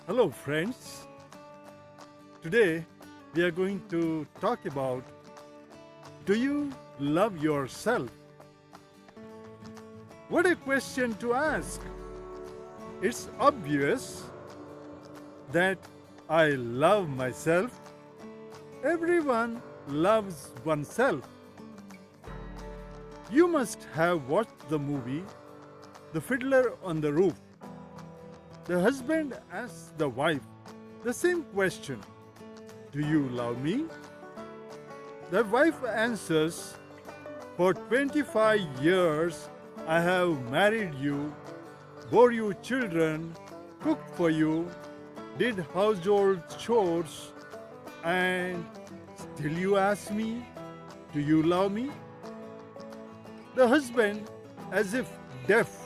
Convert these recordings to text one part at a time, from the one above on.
Hello, friends. Today we are going to talk about, do you love yourself? What a question to ask! It's obvious that I love myself. Everyone loves oneself. You must have watched the movie The Fiddler on the Roof. The husband asks the wife the same question: do you love me? The wife answers, for 25 years I have married you, bore you children, cooked for you, did household chores, and still you ask me, do you love me? The husband, as if deaf,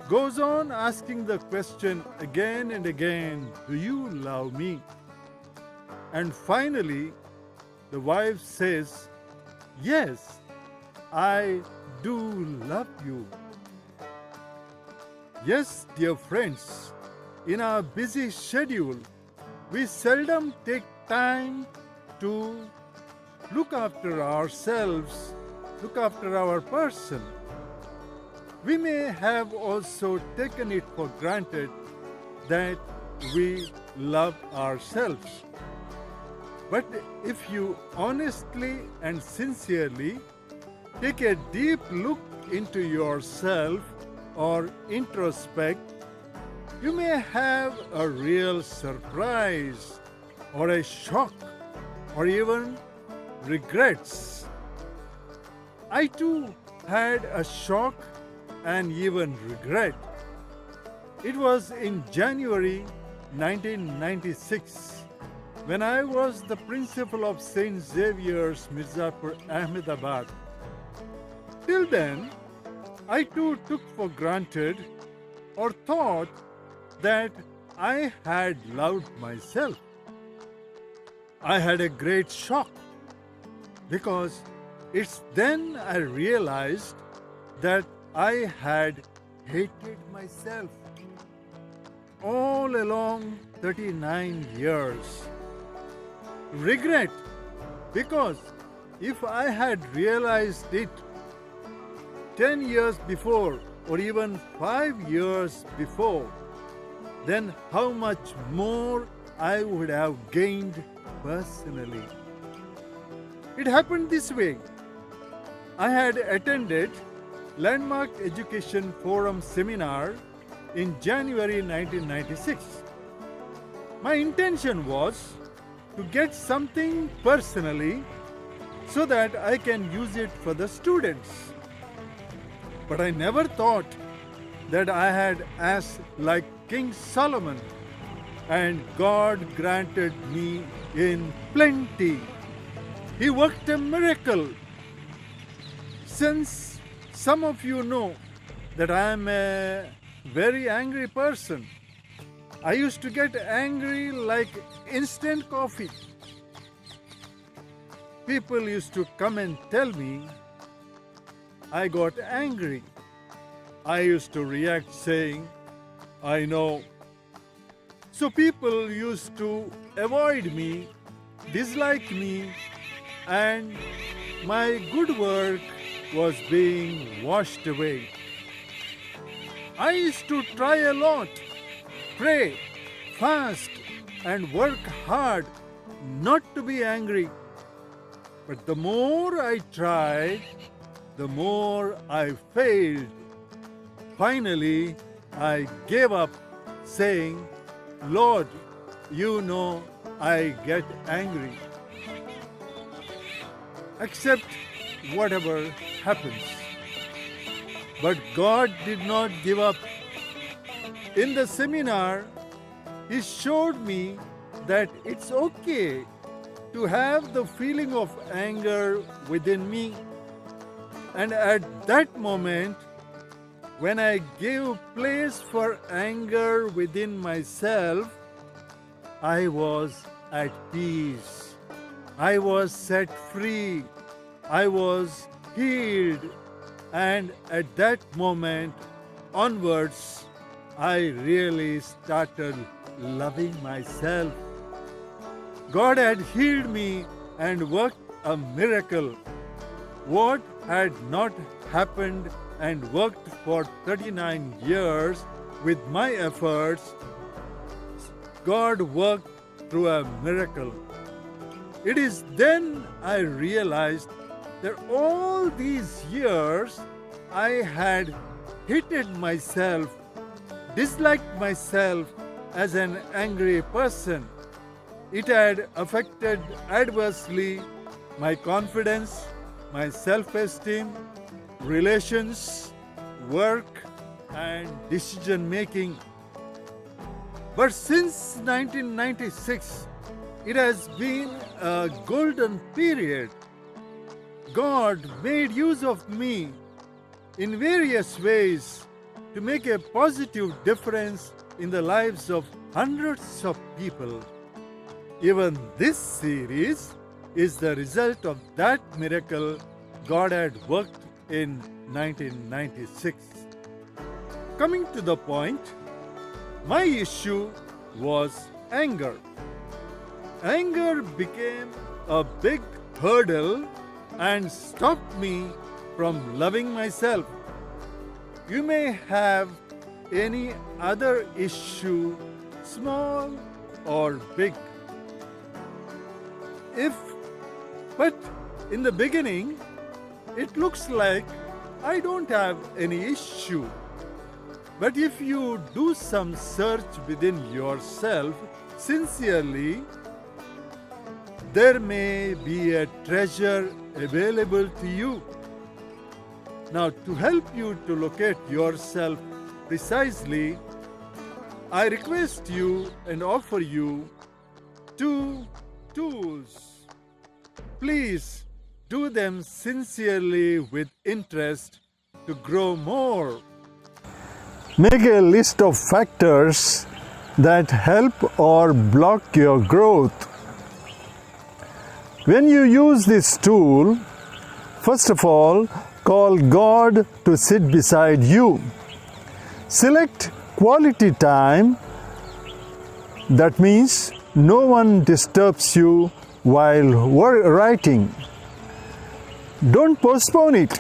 goes on asking the question again and again, do you love me? And finally, the wife says, yes, I do love you. Yes, dear friends, in our busy schedule, we seldom take time to look after ourselves, look after our person. We may have also taken it for granted that we love ourselves. But if you honestly and sincerely take a deep look into yourself or introspect, you may have a real surprise or a shock or even regrets. I too had a shock and even regret. It was in January 1996 when I was the principal of St. Xavier's Mirzapur, Ahmedabad. Till then, I too took for granted or thought that I had loved myself. I had a great shock because it's then I realized that I had hated myself all along 39 years. Regret, because if I had realized it 10 years before or even 5 years before, then how much more I would have gained personally. It happened this way. I had attended Landmark Education Forum seminar in January 1996. My intention was to get something personally so that I can use it for the students. But I never thought that I had asked like King Solomon, and God granted me in plenty. He worked a miracle. Since some of you know that I am a very angry person, I used to get angry like instant coffee. People used to come and tell me I got angry. I used to react saying, I know. So people used to avoid me, dislike me, and my good work was being washed away. I used to try a lot, pray, fast, and work hard not to be angry. But the more I tried, the more I failed. Finally, I gave up, saying, Lord, you know I get angry. Accept whatever happens. But God did not give up. In the seminar, He showed me that it's okay to have the feeling of anger within me. And at that moment, when I gave place for anger within myself, I was at peace. I was set free. I was healed. And at that moment onwards, I really started loving myself. God had healed me and worked a miracle. What had not happened and worked for 39 years with my efforts, God worked through a miracle. It is then I realized that all these years I had hated myself, disliked myself as an angry person. It had affected adversely my confidence, my self-esteem, relations, work, and decision making. But since 1996, it has been a golden period. God made use of me in various ways to make a positive difference in the lives of hundreds of people. Even this series is the result of that miracle God had worked in 1996. Coming to the point, my issue was anger. Anger became a big hurdle and stopped me from loving myself. You may have any other issue, small or big. But in the beginning, it looks like I don't have any issue. But if you do some search within yourself sincerely, there may be a treasure available to you. Now, to help you to locate yourself precisely, I request you and offer you 2 tools. Please do them sincerely with interest to grow more. Make a list of factors that help or block your growth. When you use this tool, first of all, call God to sit beside you. Select quality time. That means no one disturbs you while writing. Don't postpone it.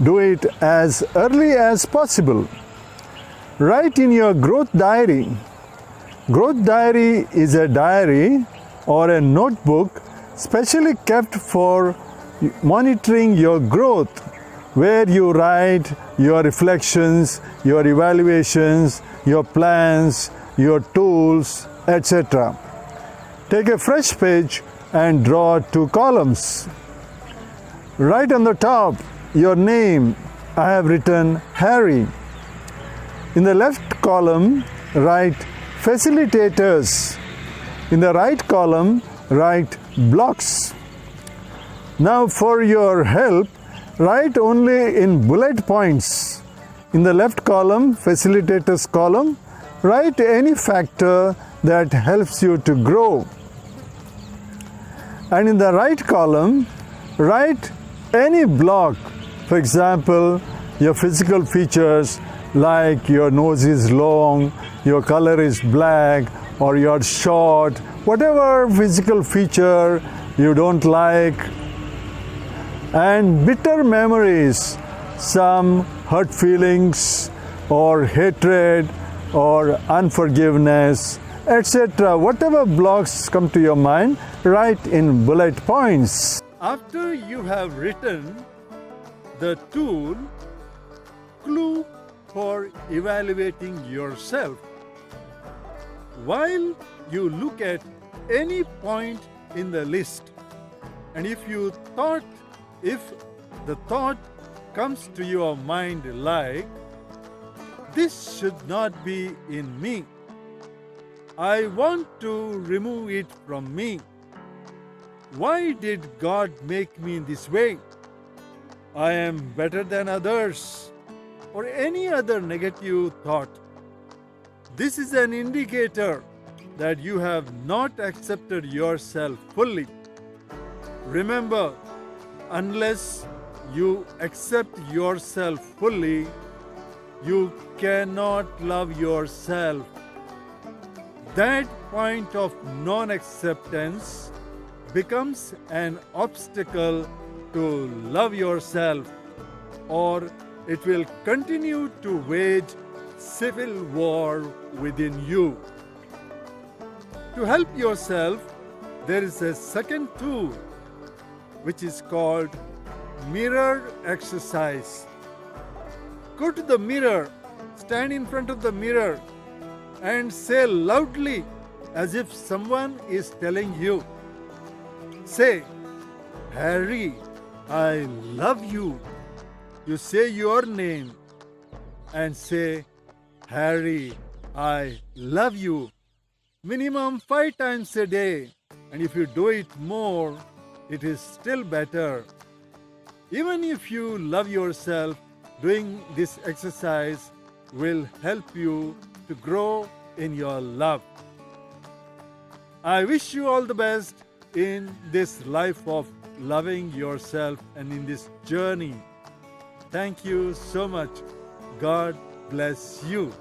Do it as early as possible. Write in your growth diary. Growth diary is a diary or a notebook specially kept for monitoring your growth, where you write your reflections, your evaluations, your plans, your tools, etc. Take a fresh page and draw 2 columns. Write on the top your name. I have written Harry. In the left column, write facilitators. In the right column, write blocks. Now for your help, write only in bullet points. In the left column, facilitators column, write any factor that helps you to grow. And in the right column, write any block. For example, your physical features like your nose is long, your color is black, or you're short, whatever physical feature you don't like. And bitter memories, some hurt feelings or hatred or unforgiveness, etc. Whatever blocks come to your mind, write in bullet points. After you have written the tool, clue for evaluating yourself. While you look at any point in the list, and if the thought comes to your mind like, this should not be in me, I want to remove it from me. Why did God make me this way? I am better than others, or any other negative thought. This is an indicator that you have not accepted yourself fully. Remember, unless you accept yourself fully, you cannot love yourself. that point of non acceptance becomes an obstacle to love yourself, or it will continue to wage civil war within you. To help yourself, there is a second tool which is called mirror exercise. Go to the mirror, stand in front of the mirror, and say loudly as if someone is telling you. Say, Harry, I love you. You say your name and say, Harry, I love you. Minimum 5 times a day. And if you do it more, it is still better. Even if you love yourself, doing this exercise will help you to grow in your love. I wish you all the best in this life of loving yourself and in this journey. Thank you so much. God bless you.